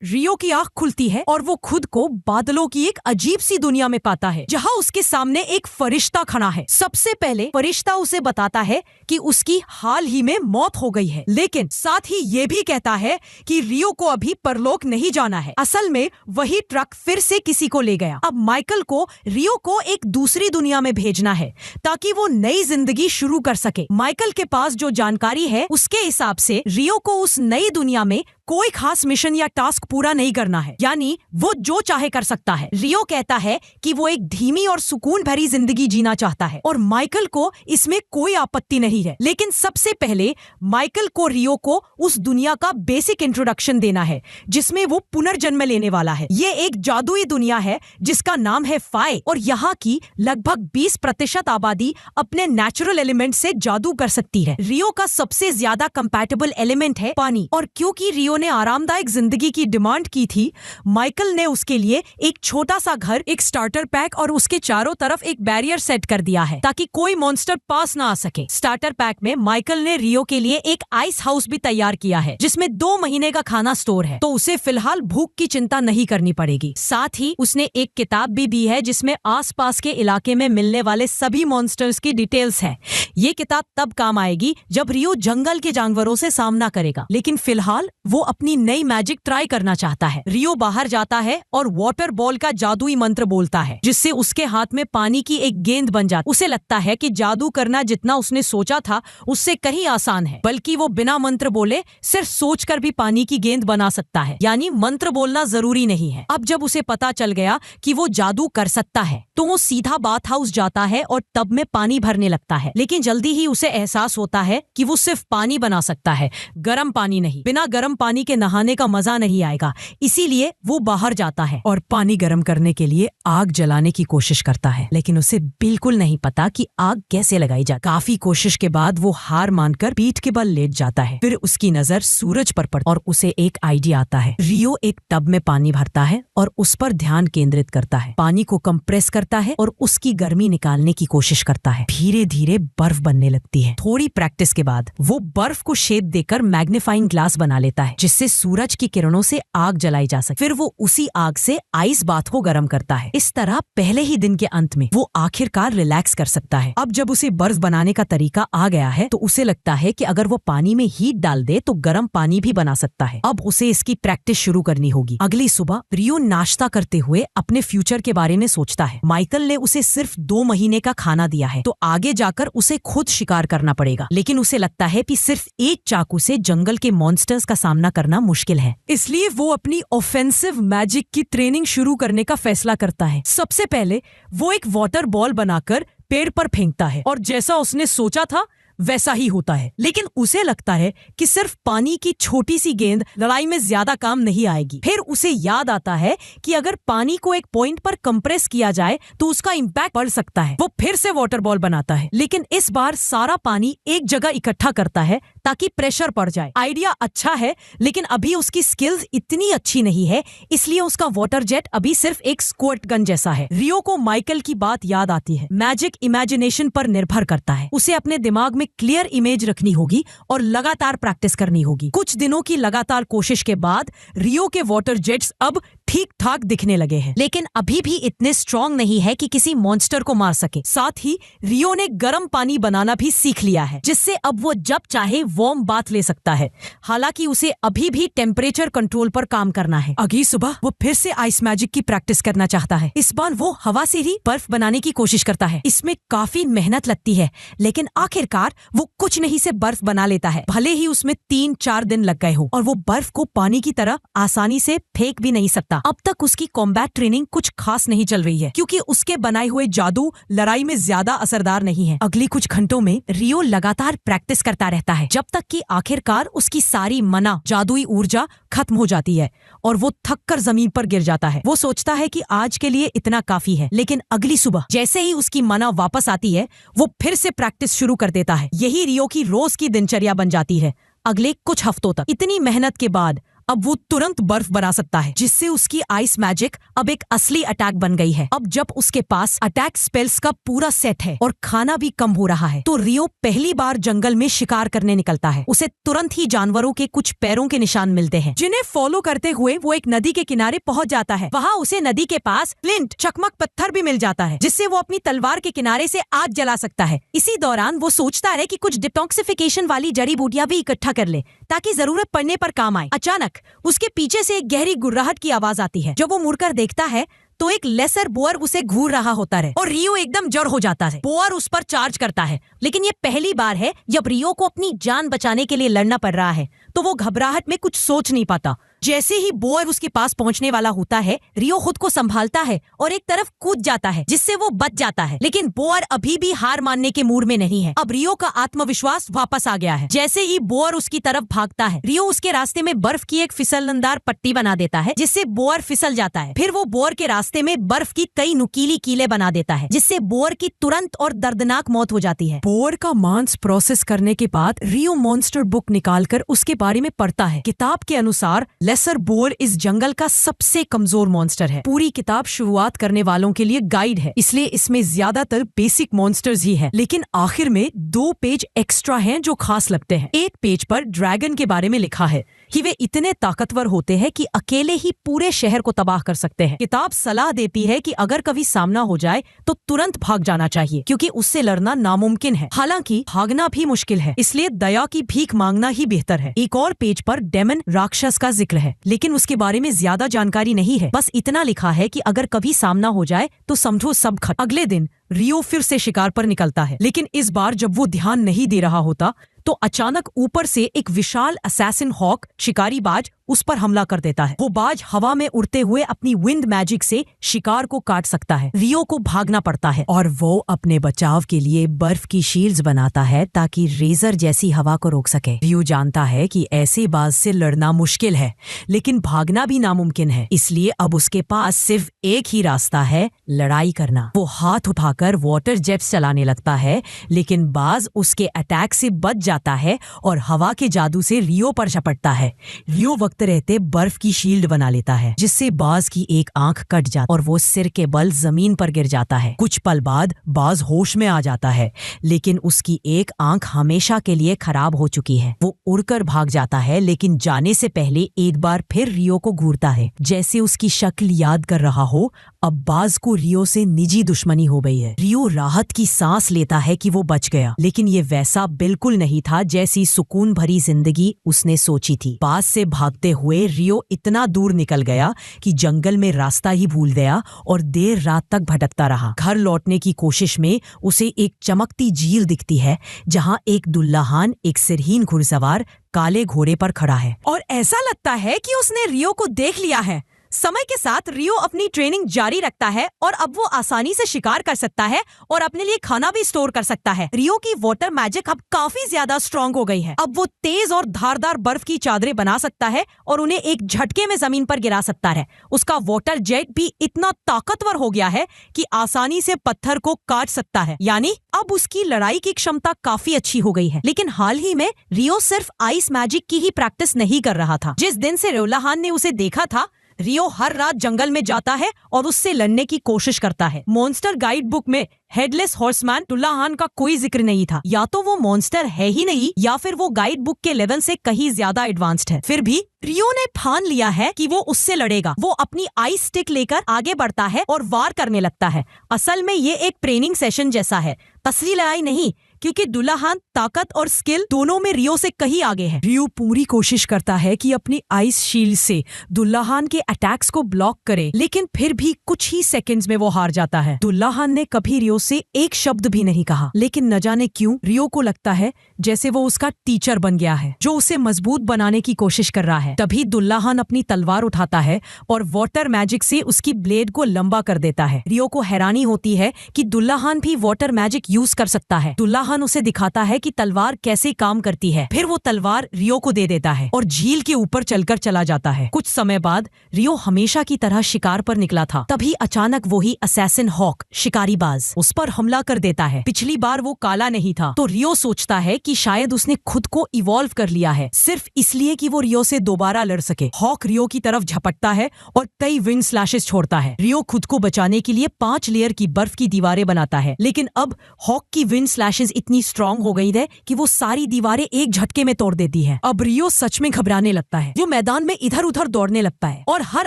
रियो की आंख खुलती है और वो खुद को बादलों की एक अजीब सी दुनिया में पाता है, जहाँ उसके सामने एक फरिश्ता खड़ा है। सबसे पहले फरिश्ता उसे बताता है कि उसकी हाल ही में मौत हो गई है, लेकिन साथ ही ये भी कहता है कि रियो को अभी परलोक नहीं जाना है। असल में वही ट्रक फिर से किसी को ले गया। अब माइकल को रियो को एक दूसरी दुनिया में भेजना है ताकि वो नई जिंदगी शुरू कर सके। माइकल के पास जो जानकारी है उसके हिसाब से रियो को उस नई दुनिया में कोई खास मिशन या टास्क पूरा नहीं करना है, यानी वो जो चाहे कर सकता है। रियो कहता है कि वो एक धीमी और सुकून भरी जिंदगी जीना चाहता है और माइकल को इसमें कोई आपत्ति नहीं है। लेकिन सबसे पहले माइकल को रियो को उस दुनिया का बेसिक इंट्रोडक्शन देना है जिसमें वो पुनर्जन्म लेने वाला है। ये एक जादुई दुनिया है जिसका नाम है फाई और यहाँ की लगभग 20% आबादी अपने नेचुरल एलिमेंट से जादू कर सकती है। रियो का सबसे ज्यादा कंपैटिबल एलिमेंट है पानी, और क्योंकि रियो ने आरामदायक जिंदगी की डिमांड की थी, माइकल ने उसके लिए एक छोटा सा घर, एक स्टार्टर पैक और उसके चारों तरफ एक बैरियर सेट कर दिया है ताकि कोई मॉन्स्टर पास ना आ सके। स्टार्टर पैक में माइकल ने रियो के लिए एक आइस हाउस भी तैयार किया है जिसमें 2 महीने का खाना स्टोर है, तो उसे फिलहाल भूख की चिंता नहीं करनी पड़ेगी। साथ ही उसने एक किताब भी दी है जिसमें आसपास के इलाके में मिलने वाले सभी मॉन्स्टर्स की डिटेल्स है। ये किताब तब काम आएगी जब रियो जंगल के जानवरों से सामना करेगा, लेकिन फिलहाल वो अपनी नई मैजिक ट्राई करना चाहता है। रियो बाहर जाता है और वाटर बॉल का जादुई मंत्र बोलता है जिससे उसके हाथ में पानी की एक गेंद बन जाती। उसे लगता है कि जादू करना जितना उसने सोचा था उससे कहीं आसान है, बल्कि वो बिना मंत्र बोले सिर्फ सोचकर भी पानी की गेंद बना सकता है, यानी मंत्र बोलना जरूरी नहीं है। अब जब उसे पता चल गया कि वो जादू कर सकता है तो वो सीधा बाथ हाउस जाता है और टब में पानी भरने लगता है, लेकिन जल्दी ही उसे एहसास होता है कि वो सिर्फ पानी बना सकता है, गर्म पानी नहीं। बिना गर्म पानी के नहाने का मजा नहीं आएगा, इसीलिए वो बाहर जाता है और पानी गर्म करने के लिए आग जलाने की कोशिश करता है, लेकिन उसे बिल्कुल नहीं पता कि आग कैसे लगाई जाए। काफी कोशिश के बाद वो हार मानकर पीठ के बल लेट जाता है। फिर उसकी नजर सूरज पर पड़ती और उसे एक आइडिया आता है। रियो एक टब में पानी भरता है और उस पर ध्यान केंद्रित करता है, पानी को कंप्रेस करता है और उसकी गर्मी निकालने की कोशिश करता है। धीरे धीरे बर्फ बनने लगती है। थोड़ी प्रैक्टिस के बाद वो बर्फ को शेप देकर मैग्नीफाइंग ग्लास बना लेता है जिससे सूरज की किरणों से आग जलाई जा सके। फिर वो उसी आग से आइस बाथ को गर्म करता है। इस तरह पहले ही दिन के अंत में वो आखिरकार रिलैक्स कर सकता है। अब जब उसे बर्फ बनाने का तरीका आ गया है तो उसे लगता है कि अगर वो पानी में हीट डाल दे तो गर्म पानी भी बना सकता है। अब उसे इसकी प्रैक्टिस शुरू करनी होगी। अगली सुबह रियो नाश्ता करते हुए अपने फ्यूचर के बारे में सोचता है। माइकल ने उसे सिर्फ 2 महीने का खाना दिया है, तो आगे जाकर उसे खुद शिकार करना पड़ेगा, लेकिन उसे लगता है कि सिर्फ एक चाकू से जंगल के मॉन्स्टर्स का सामना करना मुश्किल है। इसलिए वो अपनी ऑफेंसिव मैजिक की ट्रेनिंग शुरू करने का फैसला करता है। सबसे पहले वो एक वाटर बॉल बनाकर पेड़ पर फेंकता है और जैसा उसने सोचा था वैसा ही होता है, लेकिन उसे लगता है कि सिर्फ पानी की छोटी सी गेंद लड़ाई में ज्यादा काम नहीं आएगी। फिर उसे याद आता है कि अगर पानी को एक पॉइंट पर कंप्रेस किया जाए तो उसका इम्पैक्ट पड़ सकता है। वो फिर से वाटर बॉल बनाता है, लेकिन इस बार सारा पानी एक जगह इकट्ठा करता है ताकि प्रेशर पड़ जाए। आइडिया अच्छा है, लेकिन अभी उसकी स्किल्स इतनी अच्छी नहीं है, इसलिए उसका वाटर जेट अभी सिर्फ एक स्क्वार्ट गन जैसा है। रियो को माइकल की बात याद आती है। मैजिक इमेजिनेशन पर निर्भर करता है। उसे अपने दिमाग में क्लियर इमेज रखनी होगी और लगातार प्रैक्टिस करनी होगी। कुछ दिनों की लगातार कोशिश के बाद रियो के वाटर जेट्स अब ठीक ठाक दिखने लगे हैं, लेकिन अभी भी इतने स्ट्रॉन्ग नहीं है कि किसी मॉन्स्टर को मार सके। साथ ही रियो ने गर्म पानी बनाना भी सीख लिया है, जिससे अब वो जब चाहे वार्म बाथ ले सकता है। हालांकि उसे अभी भी टेम्परेचर कंट्रोल पर काम करना है। अगली सुबह वो फिर से आइस मैजिक की प्रैक्टिस करना चाहता है। इस बार वो हवा से ही बर्फ बनाने की कोशिश करता है। इसमें काफी मेहनत लगती है, लेकिन आखिरकार वो कुछ नहीं से बर्फ बना लेता है, भले ही उसमें 3-4 दिन लग गए हो। और वो बर्फ को पानी की तरह आसानी से फेंक भी नहीं सकता। अब तक उसकी कॉम्बैट ट्रेनिंग कुछ खास नहीं चल रही है, क्योंकि उसके बनाए हुए जादू लड़ाई में ज्यादा असरदार नहीं है। अगली कुछ घंटों में रियो लगातार प्रैक्टिस करता रहता है, जब तक कि आखिरकार उसकी सारी मना जादुई ऊर्जा खत्म हो जाती है और वो थक कर जमीन पर गिर जाता है। वो सोचता है कि आज के लिए इतना काफी है, लेकिन अगली सुबह जैसे ही उसकी मना वापस आती है वो फिर से प्रैक्टिस शुरू कर देता है। यही रियो की रोज की दिनचर्या बन जाती है अगले कुछ हफ्तों तक। इतनी मेहनत के बाद अब वो तुरंत बर्फ बना सकता है, जिससे उसकी आइस मैजिक अब एक असली अटैक बन गई है। अब जब उसके पास अटैक स्पेल्स का पूरा सेट है और खाना भी कम हो रहा है, तो रियो पहली बार जंगल में शिकार करने निकलता है। उसे तुरंत ही जानवरों के कुछ पैरों के निशान मिलते हैं, जिन्हें फॉलो करते हुए वो एक नदी के किनारे पहुंच जाता है। वहाँ उसे नदी के पास फ्लिंट चकमक पत्थर भी मिल जाता है, जिससे वो अपनी तलवार के किनारे से आग जला सकता है। इसी दौरान वो सोचता है कि कुछ डिटॉक्सिफिकेशन वाली जड़ी बूटियां भी इकट्ठा कर ले, ताकि जरूरत पड़ने पर काम आए। अचानक उसके पीछे से एक गहरी गुर्राहट की आवाज आती है। जब वो मुड़कर देखता है तो एक लेसर बोअर उसे घूर रहा होता है और रियो एकदम जड़ हो जाता है। बोअर उस पर चार्ज करता है, लेकिन ये पहली बार है जब रियो को अपनी जान बचाने के लिए लड़ना पड़ रहा है, तो वो घबराहट में कुछ सोच नहीं पाता। जैसे ही बोअर उसके पास पहुंचने वाला होता है, रियो खुद को संभालता है और एक तरफ कूद जाता है, जिससे वो बच जाता है। लेकिन बोअर अभी भी हार मानने के मूड में नहीं है। अब रियो का आत्मविश्वास वापस आ गया है। जैसे ही बोअर उसकी तरफ भागता है, रियो उसके रास्ते में बर्फ की एक फिसलनदार पट्टी बना देता है, जिससे बोअर फिसल जाता है। फिर वो बोअर के रास्ते में बर्फ की कई नुकीली कीलें बना देता है, जिससे बोअर की तुरंत और दर्दनाक मौत हो जाती है। बोअर का मांस प्रोसेस करने के बाद रियो मॉन्स्टर बुक निकालकर उसके बारे में पढ़ता है। किताब के अनुसार लेसर बोअर इस जंगल का सबसे कमजोर मॉन्स्टर है। पूरी किताब शुरुआत करने वालों के लिए गाइड है, इसलिए इसमें ज्यादातर बेसिक मॉन्स्टर्स ही है। लेकिन आखिर में 2 पेज एक्स्ट्रा हैं जो खास लगते हैं। एक पेज पर ड्रैगन के बारे में लिखा है कि वे इतने ताकतवर होते हैं कि अकेले ही पूरे शहर को तबाह कर सकते हैं। किताब सलाह देती है कि अगर कभी सामना हो जाए तो तुरंत भाग जाना चाहिए, क्योंकि उससे लड़ना नामुमकिन है। हालांकि भागना भी मुश्किल है, इसलिए दया की भीख मांगना ही बेहतर है। एक और पेज पर डेमन राक्षस का जिक्र है, लेकिन उसके बारे में ज्यादा जानकारी नहीं है। बस इतना लिखा है कि अगर कभी सामना हो जाए तो समझो सब खत्म। अगले दिन रियो फिर से शिकार पर निकलता है, लेकिन इस बार जब वो ध्यान नहीं दे रहा होता तो अचानक ऊपर से एक विशाल असैसिन हॉक शिकारी बाज उस पर हमला कर देता है। वो बाज हवा में उड़ते हुए अपनी विंड मैजिक से शिकार को काट सकता है। रियो को भागना पड़ता है और वो अपने बचाव के लिए बर्फ की शील्ड्स बनाता है ताकि रेजर जैसी हवा को रोक सके। रियो जानता है कि ऐसे बाज से लड़ना मुश्किल है, लेकिन भागना भी नामुमकिन है, इसलिए अब उसके पास सिर्फ एक ही रास्ता है, लड़ाई करना। वो हाथ उठाकर वाटर जेट्स चलाने लगता है, लेकिन बाज उसके अटैक से बच जाता है और हवा के जादू से रियो पर झपटता है। रियो वक्त रहते बर्फ की शील्ड बना लेता है, जिससे बाज की एक आंख कट जाती और वो सिर के बल जमीन पर गिर जाता है। कुछ पल बाद बाज होश में आ जाता है, लेकिन उसकी एक आंख हमेशा के लिए खराब हो चुकी है। वो उड़कर भाग जाता है, लेकिन जाने से पहले एक बार फिर रियो को घूरता है, जैसे उसकी शक्ल याद कर रहा हो। अब बाज को रियो से निजी दुश्मनी हो गई है। रियो राहत की सांस लेता है कि वो बच गया, लेकिन ये वैसा बिल्कुल नहीं था जैसी सुकून भरी जिंदगी उसने सोची थी। बाज से भागते हुए रियो इतना दूर निकल गया कि जंगल में रास्ता ही भूल गया और देर रात तक भटकता रहा। घर लौटने की कोशिश में उसे एक चमकती झील दिखती है, जहां एक दुल्लाहान एक सिरहीन घुड़सवार काले घोड़े पर खड़ा है और ऐसा लगता है कि उसने रियो को देख लिया है। समय के साथ रियो अपनी ट्रेनिंग जारी रखता है और अब वो आसानी से शिकार कर सकता है और अपने लिए खाना भी स्टोर कर सकता है। रियो की वाटर मैजिक अब काफी ज्यादा स्ट्रॉन्ग हो गई है। अब वो तेज और धारदार बर्फ की चादरें बना सकता है और उन्हें एक झटके में जमीन पर गिरा सकता है। उसका वाटर जेट भी इतना ताकतवर हो गया है कि आसानी से पत्थर को काट सकता है। यानी अब उसकी लड़ाई की क्षमता काफी अच्छी हो गई है। लेकिन हाल ही में रियो सिर्फ आइस मैजिक की ही प्रैक्टिस नहीं कर रहा था। जिस दिन से रोलाहान ने उसे देखा था, रियो हर रात जंगल में जाता है और उससे लड़ने की कोशिश करता है। मॉन्स्टर गाइड बुक में हेडलेस हॉर्समैन दुल्लाहान का कोई जिक्र नहीं था। या तो वो मॉन्स्टर है ही नहीं, या फिर वो गाइड बुक के लेवल से कहीं ज्यादा एडवांस्ड है। फिर भी रियो ने ठान लिया है कि वो उससे लड़ेगा। वो अपनी आइस स्टिक लेकर आगे बढ़ता है और वार करने लगता है। असल में ये एक ट्रेनिंग सेशन जैसा है, असली लड़ाई नहीं, क्योंकि दुल्लाहान ताकत और स्किल दोनों में रियो से कहीं आगे है। रियो पूरी कोशिश करता है कि अपनी आइस शील्ड से दुल्लाहान के अटैक्स को ब्लॉक करे, लेकिन फिर भी कुछ ही सेकंड्स में वो हार जाता है। दुल्लाहान ने कभी रियो से एक शब्द भी नहीं कहा, लेकिन न जाने क्यों रियो को लगता है जैसे वो उसका टीचर बन गया है, जो उसे मजबूत बनाने की कोशिश कर रहा है। तभी दुल्लाहान अपनी तलवार उठाता है और वाटर मैजिक से उसकी ब्लेड को लंबा कर देता है। रियो को हैरानी होती है कि दुल्लाहान भी वाटर मैजिक यूज कर सकता है। दुल्लाहान दुल्लाहन उसे दिखाता है कि तलवार कैसे काम करती है। फिर वो तलवार रियो को दे देता है और झील के ऊपर चलकर चला जाता है। कुछ समय बाद रियो हमेशा की तरह शिकार पर निकला था। तभी अचानक वही असैसिन हॉक, शिकारीबाज, उस पर हमला कर देता है। पिछली बार वो काला नहीं था, तो रियो सोचता है कि शायद उसने खुद को इवॉल्व कर लिया है, सिर्फ इसलिए कि वो रियो से दोबारा लड़ सके। हॉक रियो की तरफ झपटता है और कई विंड स्लैशेस छोड़ता है। रियो खुद को बचाने के लिए 5 लेयर की बर्फ की दीवारें बनाता है, लेकिन अब हॉक की विंड स्लैशेस इतनी स्ट्रॉन्ग हो गई है कि वो सारी दीवारें एक झटके में तोड़ देती है। अब रियो सच में घबराने लगता है। जो मैदान में इधर उधर दौड़ने लगता है और हर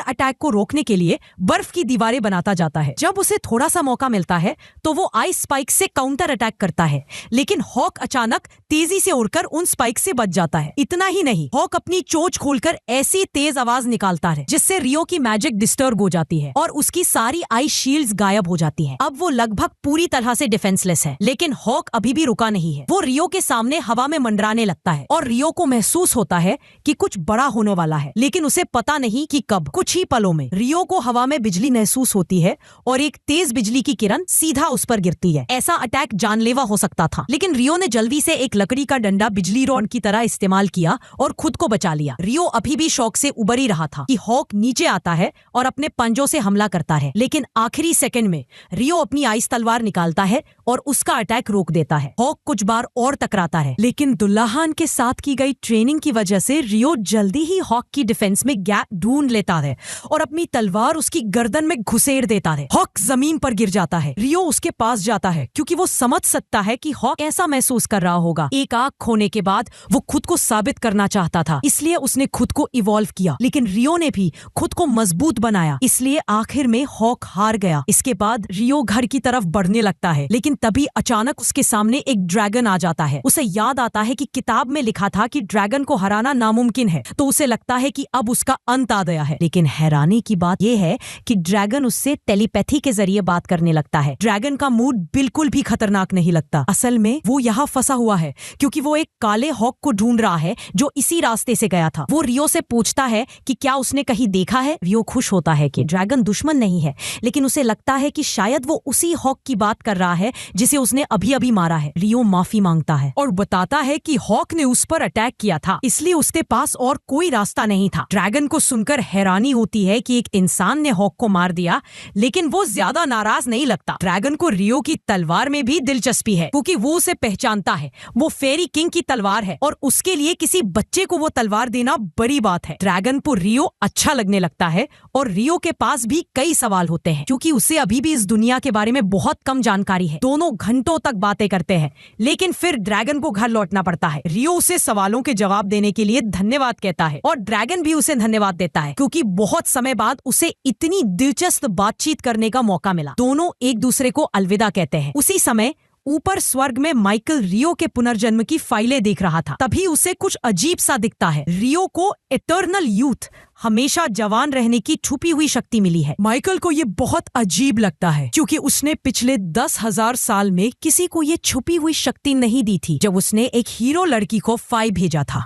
अटैक को रोकने के लिए बर्फ की दीवारें बनाता जाता है। जब उसे थोड़ा सा मौका मिलता है तो वो आइस स्पाइक से काउंटर अटैक करता है, लेकिन हॉक अचानक तेजी से उड़कर उन स्पाइक से बच जाता है। इतना ही नहीं, हॉक अपनी चोंच खोलकर ऐसी तेज आवाज निकालता है जिससे रियो की मैजिक डिस्टर्ब हो जाती है और उसकी सारी आइस शील्ड्स गायब हो जाती हैं। अब वो लगभग पूरी तरह से डिफेंसलेस है, लेकिन हॉक अभी भी रुका नहीं है। वो रियो के सामने हवा में मंडराने लगता है और रियो को महसूस होता है कि कुछ बड़ा होने वाला है, लेकिन उसे पता नहीं कि कब। कुछ ही पलों में रियो को हवा में बिजली महसूस होती है और एक तेज बिजली की किरण सीधा उस पर गिरती है। ऐसा अटैक जानलेवा हो सकता था, लेकिन रियो ने जल्दी से एक लकड़ी का डंडा बिजली रॉड की तरह इस्तेमाल किया और खुद को बचा लिया। रियो अभी भी शौक से उबर ही रहा था कि हॉक नीचे आता है और अपने पंजों से हमला करता है, लेकिन आखिरी सेकंड में रियो अपनी आइस तलवार निकालता है और उसका अटैक रोक देता है। हॉक कुछ बार और टकराता है, लेकिन दुल्लाहन के साथ की गई ट्रेनिंग की वजह से रियो जल्दी ही हॉक की डिफेंस में गैप ढूंढ लेता है और अपनी तलवार उसकी गर्दन में घुसेड़ देता है। हॉक जमीन पर गिर जाता है। रियो उसके पास जाता है क्योंकि वो समझ सकता है कि हॉक ऐसा महसूस कर रहा होगा। एक आंख खोने के बाद वो खुद को साबित करना चाहता था, इसलिए उसने खुद को इवॉल्व किया, लेकिन रियो ने भी खुद को मजबूत बनाया, इसलिए आखिर में हॉक हार गया। इसके बाद रियो घर की तरफ बढ़ने लगता है, लेकिन तभी अचानक उसके सामने एक ड्रैगन आ जाता है। उसे याद आता है कि किताब में लिखा था कि ड्रैगन को हराना नामुमकिन है, तो उसे लगता है कि अब उसका अंत आ गया है। लेकिन हैरानी की बात यह है कि ड्रैगन उससे टेलीपैथी के जरिए बात करने लगता है। ड्रैगन का मूड बिल्कुल भी खतरनाक नहीं लगता। असल में वो यहाँ फंसा हुआ है क्योंकि वो एक काले हॉक को ढूंढ रहा है जो इसी रास्ते से गया था। वो रियो से पूछता है कि क्या उसने कहीं देखा है। रियो खुश होता है कि ड्रैगन दुश्मन नहीं है, लेकिन उसे लगता है कि शायद वो उसी हॉक की बात कर रहा है जिसे उसने अभी अभी मारा है। रियो माफी मांगता है और बताता है कि हॉक ने उस पर अटैक किया था, इसलिए उसके पास और कोई रास्ता नहीं था। ड्रैगन को सुनकर हैरानी होती है कि एक इंसान ने हॉक को मार दिया, लेकिन वो ज्यादा नाराज नहीं लगता। ड्रैगन को रियो की तलवार में भी दिलचस्पी है क्योंकि वो उसे पहचानता है। वो फेरी किंग की तलवार है और उसके लिए किसी बच्चे को वो तलवार देना बड़ी बात है। ड्रैगन को रियो अच्छा लगने लगता है और रियो के पास भी कई सवाल होते हैं क्योंकि उसे अभी भी इस दुनिया के बारे में बहुत कम जानकारी है। दोनों घंटों तक बातें करते हैं, लेकिन फिर ड्रैगन को घर लौटना पड़ता है। रियो उसे सवालों के जवाब देने के लिए धन्यवाद कहता है और ड्रैगन भी उसे धन्यवाद देता है क्योंकि बहुत समय बाद उसे इतनी दिलचस्प बातचीत करने का मौका मिला। दोनों एक दूसरे को अलविदा कहते हैं। उसी समय ऊपर स्वर्ग में माइकल रियो के पुनर्जन्म की फाइलें देख रहा था। तभी उसे कुछ अजीब सा दिखता है। रियो को इटर्नल यूथ, हमेशा जवान रहने की छुपी हुई शक्ति मिली है। माइकल को ये बहुत अजीब लगता है क्योंकि उसने पिछले 10,000 साल में किसी को ये छुपी हुई शक्ति नहीं दी थी जब उसने एक हीरो लड़की को 5 भेजा था।